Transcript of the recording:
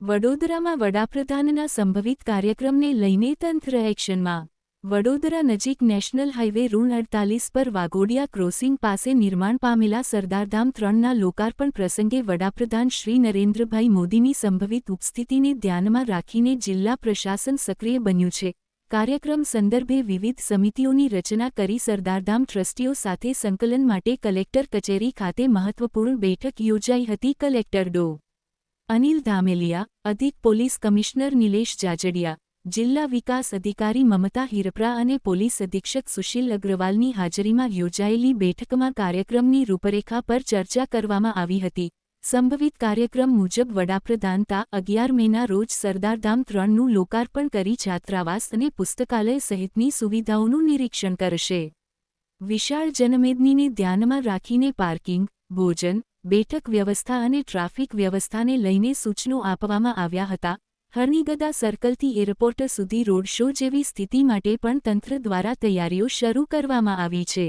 વડોદરામાં વડાપ્રધાનના સંભવિત કાર્યક્રમને લઈને તંત્ર એક્શનમાં। વડોદરા નજીક નેશનલ હાઇવે રૂ. 48 પર વાઘોડિયા ક્રોસિંગ પાસે નિર્માણ પામેલા સરદારધામ 3ના લોકાર્પણ પ્રસંગે વડાપ્રધાન શ્રી નરેન્દ્રભાઈ મોદીની સંભવિત ઉપસ્થિતિને ધ્યાનમાં રાખીને જિલ્લા પ્રશાસન સક્રિય બન્યું છે। કાર્યક્રમ સંદર્ભે વિવિધ સમિતિઓની રચના કરી સરદારધામ ટ્રસ્ટીઓ સાથે સંકલન માટે કલેક્ટર કચેરી ખાતે મહત્વપૂર્ણ બેઠક યોજાઈ હતી। કલેક્ટર ડો. અનિલ ધામેલિયા, અધિક પોલીસ કમિશનર નિલેશ જાજડિયા, જિલ્લા વિકાસ અધિકારી મમતા હિરપરા અને પોલીસ અધિક્ષક સુશીલ અગ્રવાલની હાજરીમાં યોજાયેલી બેઠકમાં કાર્યક્રમની રૂપરેખા પર ચર્ચા કરવામાં આવી હતી। સંભવિત કાર્યક્રમ મુજબ વડાપ્રધાન તા 11 મેના રોજ સરદારધામ 3નું લોકાર્પણ કરી છાત્રાવાસ અને પુસ્તકાલય સહિતની સુવિધાઓનું નિરીક્ષણ કરશે। વિશાળ જનમેદનીને ધ્યાનમાં રાખીને પાર્કિંગ, ભોજન, બેઠક વ્યવસ્થા અને ટ્રાફિક વ્યવસ્થાને લઈને સૂચનો આપવામાં આવ્યા હતા। હરણીગદા સર્કલથી એરપોર્ટ સુધી રોડ શો જેવી સ્થિતિ માટે પણ તંત્ર દ્વારા તૈયારીઓ શરૂ કરવામાં આવી છે।